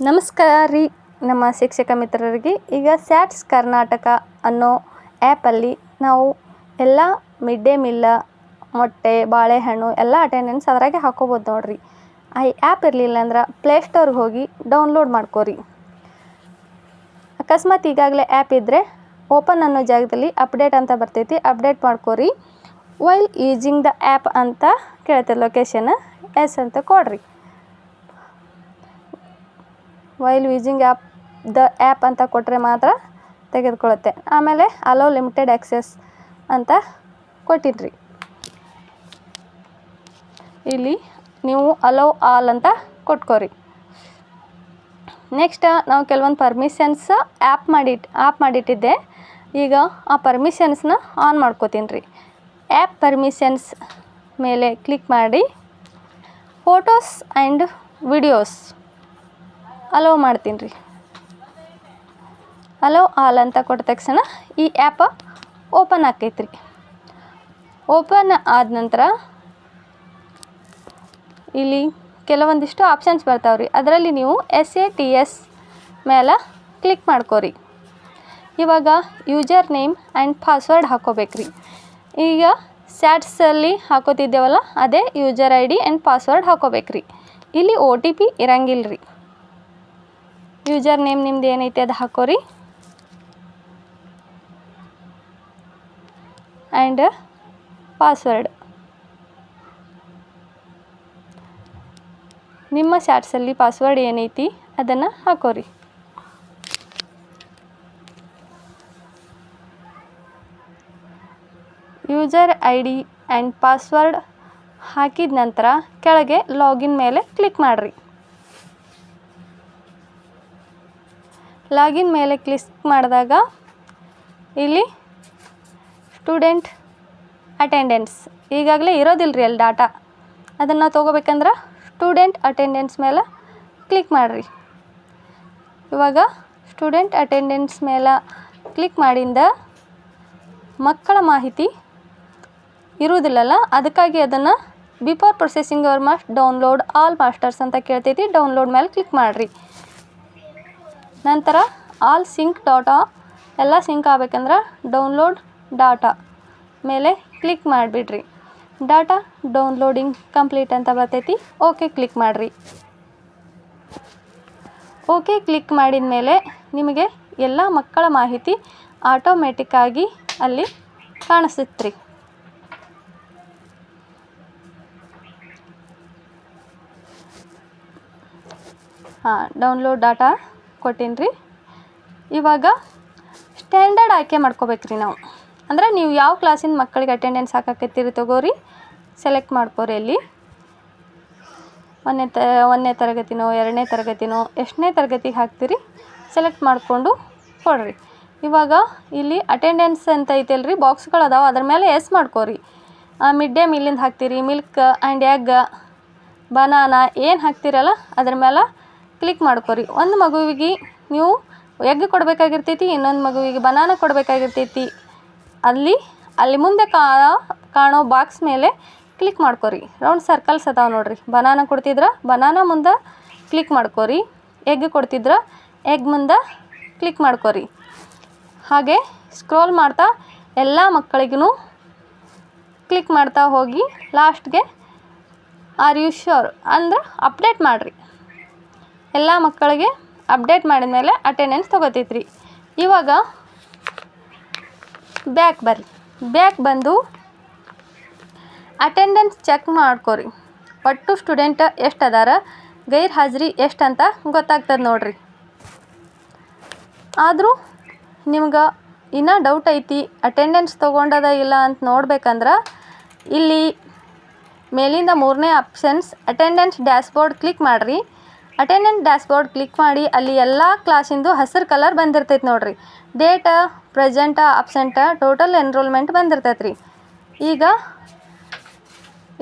ನಮಸ್ಕಾರ ರೀ ನಮ್ಮ ಶಿಕ್ಷಕ ಮಿತ್ರರಿಗೆ. ಈಗ ಸ್ಯಾಟ್ಸ್ ಕರ್ನಾಟಕ ಅನ್ನೋ ಆ್ಯಪಲ್ಲಿ ನಾವು ಎಲ್ಲ ಮಿಡ್ ಡೇ ಮೀಲ್, ಮೊಟ್ಟೆ, ಬಾಳೆಹಣ್ಣು ಎಲ್ಲ ಅಟೆಂಡೆನ್ಸ್ ಅದ್ರಾಗೆ ಹಾಕೋಬೋದು ನೋಡಿರಿ. ಆ ಆ್ಯಪ್ ಇರಲಿಲ್ಲ ಅಂದ್ರೆ ಪ್ಲೇಸ್ಟೋರ್ಗೆ ಹೋಗಿ ಡೌನ್ಲೋಡ್ ಮಾಡ್ಕೋರಿ. ಅಕಸ್ಮಾತ್ ಈಗಾಗಲೇ ಆ್ಯಪ್ ಇದ್ದರೆ ಓಪನ್ ಅನ್ನೋ ಜಾಗದಲ್ಲಿ ಅಪ್ಡೇಟ್ ಅಂತ ಬರ್ತೈತಿ, ಅಪ್ಡೇಟ್ ಮಾಡ್ಕೋರಿ. ವೈಲ್ ಯೂಸಿಂಗ್ ದ ಆ್ಯಪ್ ಅಂತ ಕೇಳ್ತದೆ, ಲೊಕೇಶನ್ ಎಸ್ ಅಂತ ಕೊಡ್ರಿ. ವೈಲ್ ಯೂಸಿಂಗ್ ದ ಆ್ಯಪ್ ಅಂತ ಕೊಟ್ಟರೆ ಮಾತ್ರ ತೆಗೆದುಕೊಳ್ಳುತ್ತೆ. ಆಮೇಲೆ ಅಲೋ ಲಿಮಿಟೆಡ್ ಆಕ್ಸೆಸ್ ಅಂತ ಕೊಟ್ಟಿದ್ರಿ. ಇಲ್ಲಿ ನೀವು ಅಲೋ ಆಲ್ ಅಂತ ಕೊಟ್ಕೋರಿ. ನೆಕ್ಸ್ಟ್ ನಾವು ಕೆಲವೊಂದು ಪರ್ಮಿಷನ್ಸ್ ಆ್ಯಪ್ ಮಾಡಿಟ್ಟಿದ್ದೆ. ಈಗ ಆ ಪರ್ಮಿಷನ್ಸ್ನ ಆನ್ ಮಾಡ್ಕೋತೀನಿ ರೀ. ಆ್ಯಪ್ ಪರ್ಮಿಷನ್ಸ್ ಮೇಲೆ ಕ್ಲಿಕ್ ಮಾಡಿ ಫೋಟೋಸ್ ಆ್ಯಂಡ್ ವಿಡಿಯೋಸ್ ಅಲೋ ಮಾಡ್ತೀನಿ ರೀ. ಅಲೋ ಆಲ್ ಅಂತ ಕೊಟ್ಟ ತಕ್ಷಣ ಈ ಆ್ಯಪ್ ಓಪನ್ ಆಕೈತೆ ರೀ. ಓಪನ್ ಆದ ನಂತರ ಇಲ್ಲಿ ಕೆಲವೊಂದಿಷ್ಟು ಆಪ್ಷನ್ಸ್ ಬರ್ತಾವೆ ರೀ. ಅದರಲ್ಲಿ ನೀವು SATS ಮೇಲೆ ಕ್ಲಿಕ್ ಮಾಡ್ಕೋರಿ. ಇವಾಗ ಯೂಸರ್ ನೇಮ್ ಆ್ಯಂಡ್ ಪಾಸ್ವರ್ಡ್ ಹಾಕೋಬೇಕ್ರಿ. ಈಗ ಸ್ಯಾಟ್ಸಲ್ಲಿ ಹಾಕೋತಿದ್ದೇವಲ್ಲ ಅದೇ ಯೂಸರ್ ID ಆ್ಯಂಡ್ ಪಾಸ್ವರ್ಡ್ ಹಾಕೋಬೇಕ್ರಿ. ಇಲ್ಲಿ OTP ಇರಂಗಿಲ್ಲ ರೀ. ಯೂಸರ್ ನೇಮ್ ನಿಮ್ದು ಏನೈತೆ ಅದು ಹಾಕೋರಿ ಆ್ಯಂಡ್ ಪಾಸ್ವರ್ಡ್ ನಿಮ್ಮ ಸ್ಯಾಟ್ಸಲ್ಲಿ ಪಾಸ್ವರ್ಡ್ ಏನೈತಿ ಅದನ್ನು ಹಾಕೋರಿ. ಯೂಸರ್ ID ಆ್ಯಂಡ್ ಪಾಸ್ವರ್ಡ್ ಹಾಕಿದ ನಂತರ ಕೆಳಗೆ ಲಾಗಿನ್ ಮೇಲೆ ಕ್ಲಿಕ್ ಮಾಡಿರಿ. ಲಾಗಿನ್ ಮೇಲೆ ಕ್ಲಿಕ್ ಮಾಡಿದಾಗ ಇಲ್ಲಿ ಸ್ಟೂಡೆಂಟ್ ಅಟೆಂಡೆನ್ಸ್ ಈಗಾಗಲೇ ಇರೋದಿಲ್ಲ ರೀ ಅಲ್ಲಿ ಡಾಟಾ. ಅದನ್ನು ತೊಗೋಬೇಕಂದ್ರೆ ಸ್ಟೂಡೆಂಟ್ ಅಟೆಂಡೆನ್ಸ್ ಮೇಲೆ ಕ್ಲಿಕ್ ಮಾಡಿರಿ. ಇವಾಗ ಸ್ಟೂಡೆಂಟ್ ಅಟೆಂಡೆನ್ಸ್ ಮೇಲೆ ಕ್ಲಿಕ್ ಮಾಡಿಂದ ಮಕ್ಕಳ ಮಾಹಿತಿ ಇರುವುದಿಲ್ಲಲ್ಲ, ಅದಕ್ಕಾಗಿ ಅದನ್ನು before processing your must download all masters ಅಂತ ಕೇಳ್ತೈತಿ. ಡೌನ್ಲೋಡ್ ಮೇಲೆ ಕ್ಲಿಕ್ ಮಾಡಿರಿ. ನಂತರ ಆಲ್ ಸಿಂಕ್ ಡಾಟಾ ಎಲ್ಲ ಸಿಂಕ್ ಆಗ್ಬೇಕಂದ್ರೆ ಡೌನ್ಲೋಡ್ ಡಾಟಾ ಮೇಲೆ ಕ್ಲಿಕ್ ಮಾಡಿಬಿಡ್ರಿ. ಡಾಟಾ ಡೌನ್ಲೋಡಿಂಗ್ ಕಂಪ್ಲೀಟ್ ಅಂತ ಬರ್ತೈತಿ. ಓಕೆ ಕ್ಲಿಕ್ ಮಾಡಿರಿ. ಓಕೆ ಕ್ಲಿಕ್ ಮಾಡಿದ ಮೇಲೆ ನಿಮಗೆ ಎಲ್ಲ ಮಕ್ಕಳ ಮಾಹಿತಿ ಆಟೋಮೆಟಿಕ್ಕಾಗಿ ಅಲ್ಲಿ ಕಾಣಿಸುತ್ತೆ ರೀ. ಡೌನ್ಲೋಡ್ ಡಾಟಾ ಕೊಟ್ಟೀನಿ ರೀ. ಇವಾಗ ಸ್ಟ್ಯಾಂಡರ್ಡ್ ಆಯ್ಕೆ ಮಾಡ್ಕೋಬೇಕ್ರಿ ನಾವು. ಅಂದ್ರೆ ನೀವು ಯಾವ ಕ್ಲಾಸಿನ ಮಕ್ಕಳಿಗೆ ಅಟೆಂಡೆನ್ಸ್ ಹಾಕಕತ್ತೀರಿ ತಗೋರಿ, ಸೆಲೆಕ್ಟ್ ಮಾಡ್ಕೋರಿ. ಅಲ್ಲಿ ಒಂದನೇ ತರಗತಿನೋ 2ನೇ ತರಗತಿನೋ ಎಷ್ಟನೇ ತರಗತಿಗೆ ಹಾಕ್ತೀರಿ ಸೆಲೆಕ್ಟ್ ಮಾಡಿಕೊಂಡು ಕೊಡ್ರಿ. ಇವಾಗ ಇಲ್ಲಿ ಅಟೆಂಡೆನ್ಸ್ ಅಂತ ಐತಲ್ರಿ, ಬಾಕ್ಸ್ಗಳು ಅದಾವೆ, ಅದ್ರ ಮೇಲೆ ಎಸ್ ಮಾಡ್ಕೋರಿ. ಮಿಡ್ ಡೇ ಮೀಲಿಂದ ಹಾಕ್ತೀರಿ, ಮಿಲ್ಕ್ ಆ್ಯಂಡ್ ಎಗ್, ಬನಾನಾ ಏನು ಹಾಕ್ತಿರಲ್ಲ ಅದ್ರ ಮೇಲೆ ಕ್ಲಿಕ್ ಮಾಡ್ಕೋರಿ. ಒಂದು ಮಗುವಿಗೆ ನೀವು ಎಗ್ ಕೊಡಬೇಕಾಗಿರ್ತೈತಿ, ಇನ್ನೊಂದು ಮಗುವಿಗೆ ಬನಾನಾ ಕೊಡಬೇಕಾಗಿರ್ತೈತಿ. ಅಲ್ಲಿ ಮುಂದೆ ಕಾಣೋ ಬಾಕ್ಸ್ ಮೇಲೆ ಕ್ಲಿಕ್ ಮಾಡ್ಕೋರಿ. ರೌಂಡ್ ಸರ್ಕಲ್ಸ್ ಅದಾವೆ ನೋಡಿರಿ. ಬನಾನಾ ಕೊಡ್ತಿದ್ರೆ ಬನಾನಾ ಮುಂದೆ ಕ್ಲಿಕ್ ಮಾಡ್ಕೋರಿ. ಎಗ್ ಕೊಡ್ತಿದ್ರೆ ಎಗ್ ಮುಂದೆ ಕ್ಲಿಕ್ ಮಾಡ್ಕೋರಿ. ಹಾಗೆ ಸ್ಕ್ರೋಲ್ ಮಾಡ್ತಾ ಎಲ್ಲ ಮಕ್ಕಳಿಗೂ ಕ್ಲಿಕ್ ಮಾಡ್ತಾ ಹೋಗಿ ಲಾಸ್ಟ್ಗೆ ಆರ್ ಯು ಶ್ಯೂರ್ ಅಂದ್ರೆ ಅಪ್ಡೇಟ್ ಮಾಡಿರಿ. ಎಲ್ಲ ಮಕ್ಕಳಿಗೆ ಅಪ್ಡೇಟ್ ಮಾಡಿದ ಮೇಲೆ ಅಟೆಂಡೆನ್ಸ್ ತೊಗೋತೈತ್ರಿ. ಇವಾಗ ಬ್ಯಾಕ್ ಬರ್ರಿ. ಬ್ಯಾಕ್ ಬಂದು ಅಟೆಂಡೆನ್ಸ್ ಚೆಕ್ ಮಾಡ್ಕೋರಿ. ಒಟ್ಟು ಸ್ಟೂಡೆಂಟ್ ಎಷ್ಟು ಅದಾರ, ಗೈರ್ ಹಾಜರಿ ಎಷ್ಟು ಅಂತ ಗೊತ್ತಾಗ್ತದೆ ನೋಡಿರಿ. ಆದರೂ ನಿಮ್ಗೆ ಇನ್ನೂ ಡೌಟ್ ಐತಿ ಅಟೆಂಡೆನ್ಸ್ ತೊಗೊಂಡದ ಇಲ್ಲ ಅಂತ ನೋಡ್ಬೇಕಂದ್ರೆ ಇಲ್ಲಿ ಮೇಲಿಂದ 3ನೇ ಆಪ್ಷನ್ಸ್ ಅಟೆಂಡೆನ್ಸ್ ಡ್ಯಾಶ್ಬೋರ್ಡ್ ಕ್ಲಿಕ್ ಮಾಡಿರಿ. ಅಟೆಂಡೆನ್ಸ್ ಡ್ಯಾಶ್ಬೋರ್ಡ್ ಕ್ಲಿಕ್ ಮಾಡಿ ಅಲ್ಲಿ ಎಲ್ಲ ಕ್ಲಾಸಿಂದು ಹಸಿರು ಕಲರ್ ಬಂದಿರ್ತೈತೆ ನೋಡಿರಿ. ಡೇಟ, ಪ್ರೆಸೆಂಟ, ಅಬ್ಸೆಂಟ, ಟೋಟಲ್ ಎನ್ರೋಲ್ಮೆಂಟ್ ಬಂದಿರ್ತೈತೆ ರೀ. ಈಗ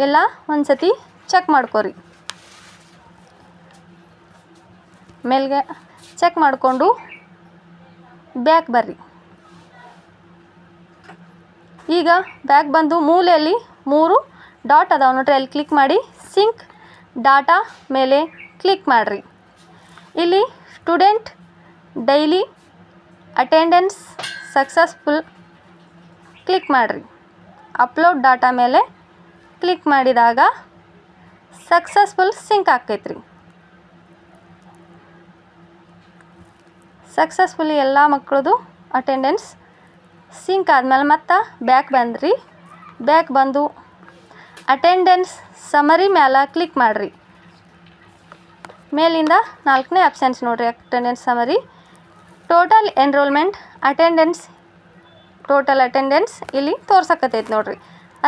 ಎಲ್ಲ ಒಂದು ಸತಿ ಚೆಕ್ ಮಾಡ್ಕೋರಿ. ಮೇಲ್ಗೆ ಚೆಕ್ ಮಾಡಿಕೊಂಡು ಬ್ಯಾಕ್ ಬರ್ರಿ. ಈಗ ಬ್ಯಾಕ್ ಬಂದು ಮೂಲೆಯಲ್ಲಿ 3 ಡಾಟ್ ಅದಾವೆ ನೋಡ್ರಿ, ಅಲ್ಲಿ ಕ್ಲಿಕ್ ಮಾಡಿ ಸಿಂಕ್ ಡಾಟಾ ಮೇಲೆ ಕ್ಲಿಕ್ ಮಾಡಿರಿ. ಇಲ್ಲಿ student daily attendance successful click ಮಾಡಿರಿ. ಅಪ್ಲೋಡ್ ಡಾಟಾ ಮೇಲೆ ಕ್ಲಿಕ್ ಮಾಡಿದಾಗ ಸಕ್ಸಸ್ಫುಲ್ ಸಿಂಕ್ ಆಕೈತ್ರಿ. ಸಕ್ಸಸ್ಫುಲಿ ಎಲ್ಲ ಮಕ್ಕಳದು ಅಟೆಂಡೆನ್ಸ್ ಸಿಂಕ್ ಆದಮೇಲೆ ಮತ್ತೆ ಬ್ಯಾಕ್ ಬಂದ್ರಿ. ಬ್ಯಾಕ್ ಬಂದು ಅಟೆಂಡೆನ್ಸ್ ಸಮರಿ ಮೇಲೆ ಕ್ಲಿಕ್ ಮಾಡಿರಿ. ಮೇಲಿಂದ 4ನೇ ಆಪ್ಷನ್ಸ್ ನೋಡಿರಿ, attendance summary, total enrollment attendance, total attendance ಇಲ್ಲಿ ತೋರ್ಸಕತ್ತೈತೆ ನೋಡಿರಿ.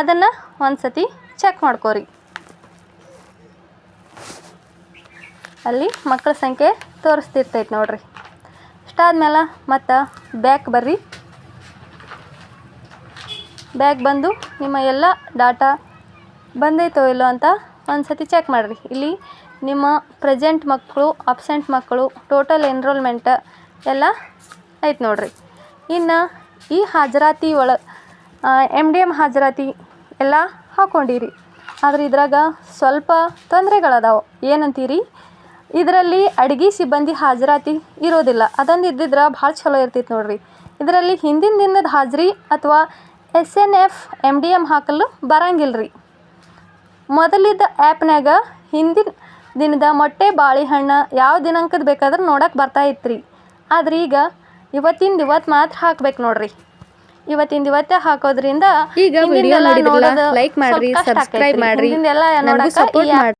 ಅದನ್ನು ಒಂದು ಸತಿ ಚೆಕ್ ಮಾಡ್ಕೋರಿ. ಅಲ್ಲಿ ಮಕ್ಕಳ ಸಂಖ್ಯೆ ತೋರಿಸ್ತಿರ್ತೈತೆ ನೋಡಿರಿ. ಇಷ್ಟಾದ್ಮೇಲೆ ಮತ್ತು ಬ್ಯಾಕ್ ಬರ್ರಿ. ಬ್ಯಾಕ್ ಬಂದು ನಿಮ್ಮ ಎಲ್ಲ ಡಾಟಾ ಬಂದೈತೋ ಇಲ್ಲೋ ಅಂತ ಒಂದು ಸತಿ ಚೆಕ್ ಮಾಡಿರಿ. ಇಲ್ಲಿ ನಿಮ್ಮ ಪ್ರೆಸೆಂಟ್ ಮಕ್ಕಳು, ಅಬ್ಸೆಂಟ್ ಮಕ್ಕಳು, ಟೋಟಲ್ ಎನ್ರೋಲ್ಮೆಂಟ್ ಎಲ್ಲ ಐತೆ ನೋಡಿರಿ. ಇನ್ನು ಈ ಹಾಜರಾತಿ ಒಳಗೆ MDM ಹಾಜರಾತಿ ಎಲ್ಲ ಹಾಕ್ಕೊಂಡಿರಿ. ಆದ್ರೆ ಇದ್ರಾಗ ಸ್ವಲ್ಪ ತೊಂದರೆಗಳದಾವೆ. ಏನಂತೀರಿ, ಇದರಲ್ಲಿ ಅಡುಗೆ ಸಿಬ್ಬಂದಿ ಹಾಜರಾತಿ ಇರೋದಿಲ್ಲ. ಅದೊಂದು ಇದ್ದಿದ್ರೆ ಭಾಳ ಚಲೋ ಇರ್ತಿತ್ತು ನೋಡಿರಿ. ಇದರಲ್ಲಿ ಹಿಂದಿನ ದಿನದ ಹಾಜರಿ ಅಥವಾ SNF MDM ಹಾಕಲು ಬರಂಗಿಲ್ಲ ರೀ. ಮೊದಲಿದ್ದ ಆ್ಯಪ್ನಾಗ ಹಿಂದಿನ ದಿನದ ಮೊಟ್ಟೆ ಬಾಳೆಹಣ್ಣು ಯಾವ ದಿನಾಂಕದ ಬೇಕಾದ್ರೆ ನೋಡಕ್ಕೆ ಬರ್ತಾ ಇತ್ತು ರೀ. ಆದ್ರೆ ಈಗ ಇವತ್ತಿಂದ ಇವತ್ತು ಮಾತ್ರ ಹಾಕ್ಬೇಕು ನೋಡಿರಿ. ಇವತ್ತಿಂದ ಇವತ್ತೇ ಹಾಕೋದ್ರಿಂದ ಈಗ ವಿಡಿಯೋ ನೋಡಿದ್ರಲ್ಲ, ಲೈಕ್ ಮಾಡಿರಿ, ಸಬ್ಸ್ಕ್ರೈಬ್ ಮಾಡಿರಿ, ನನಗೂ ಸಪೋರ್ಟ್ ಮಾಡಿ.